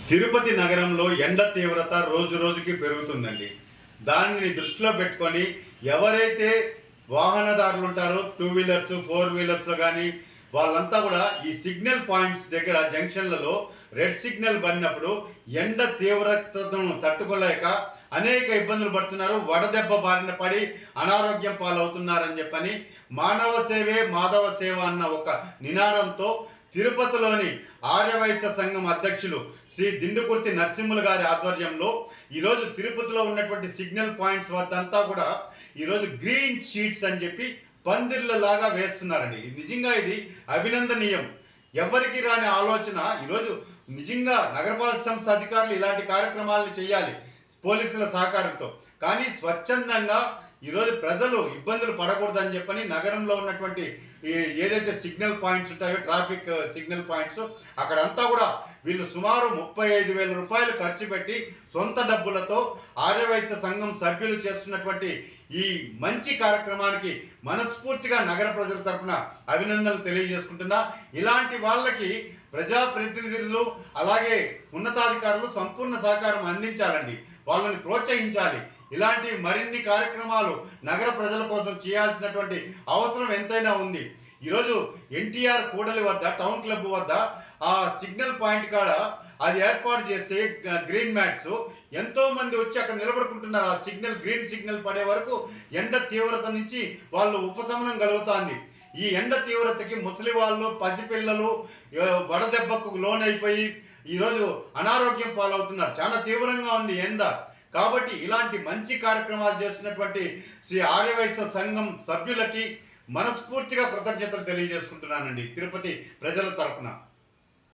తిరుపతి నగరంలో ఎండ తీవ్రత రోజు రోజుకి పెరుగుతుందండి. దానిని దృష్టిలో పెట్టుకొని ఎవరైతే వాహనదారులు ఉంటారో టూ వీలర్స్, ఫోర్ వీలర్స్లో కానీ వాళ్ళంతా కూడా ఈ సిగ్నల్ పాయింట్స్ దగ్గర జంక్షన్లలో రెడ్ సిగ్నల్ పడినప్పుడు ఎండ తీవ్రతను తట్టుకోలేక అనేక ఇబ్బందులు పడుతున్నారు. వడదెబ్బ బారిన పడి అనారోగ్యం పాలవుతున్నారని చెప్పని మానవ సేవే మాధవ సేవ అన్న ఒక నినాదంతో తిరుపతిలోని ఆర్యవైశ్య సంఘం అధ్యక్షులు శ్రీ దిండుకుర్తి నరసింహులు గారి ఆధ్వర్యంలో ఈరోజు తిరుపతిలో ఉన్నటువంటి సిగ్నల్ పాయింట్స్ వద్దంతా కూడా ఈరోజు గ్రీన్ షీట్స్ అని చెప్పి పందిర్లలాగా వేస్తున్నారండి. నిజంగా ఇది అభినందనీయం. ఎవరికి రాని ఆలోచన ఈరోజు నిజంగా నగరపాలక సంస్థ అధికారులు ఇలాంటి కార్యక్రమాలను చేయాలి పోలీసుల సహకారంతో. కానీ స్వచ్ఛందంగా ఈరోజు ప్రజలు ఇబ్బందులు పడకూడదని చెప్పని నగరంలో ఉన్నటువంటి ఏదైతే సిగ్నల్ పాయింట్స్ ఉంటాయో ట్రాఫిక్ సిగ్నల్ పాయింట్స్ అక్కడంతా కూడా వీళ్ళు సుమారు 35,000 రూపాయలు ఖర్చు పెట్టి సొంత డబ్బులతో ఆర్యవైశ్య సంఘం సభ్యులు చేస్తున్నటువంటి ఈ మంచి కార్యక్రమానికి మనస్ఫూర్తిగా నగర ప్రజల తరఫున అభినందనలు తెలియజేసుకుంటున్నా. ఇలాంటి వాళ్ళకి ప్రజాప్రతినిధులు అలాగే ఉన్నతాధికారులు సంపూర్ణ సహకారం అందించాలండి, వాళ్ళని ప్రోత్సహించాలి. ఇలాంటి మరిన్ని కార్యక్రమాలు నగర ప్రజల కోసం చేయాల్సినటువంటి అవసరం ఎంతైనా ఉంది. ఈరోజు ఎన్టీఆర్ కూడలి వద్ద టౌన్ క్లబ్ వద్ద ఆ సిగ్నల్ పాయింట్ కాడ అది ఏర్పాటు చేస్తే గ్రీన్ మ్యాట్స్ ఎంతో మంది వచ్చి అక్కడ నిలబడుకుంటున్నారు. ఆ సిగ్నల్ గ్రీన్ సిగ్నల్ పడే వరకు ఎండ తీవ్రత నుంచి వాళ్ళు ఉపశమనం కలుగుతుంది. ఈ ఎండ తీవ్రతకి ముసలి వాళ్ళు, పసిపిల్లలు వడదెబ్బకు లోనైపోయి ఈరోజు అనారోగ్యం పాలవుతున్నారు. చాలా తీవ్రంగా ఉంది ఎండ. కాబట్టి ఇలాంటి మంచి కార్యక్రమాలు చేస్తున్నటువంటి శ్రీ ఆర్యవైశ్య సంఘం సభ్యులకి మనస్ఫూర్తిగా కృతజ్ఞతలు తెలియజేసుకుంటున్నానండి తిరుపతి ప్రజల తరఫున.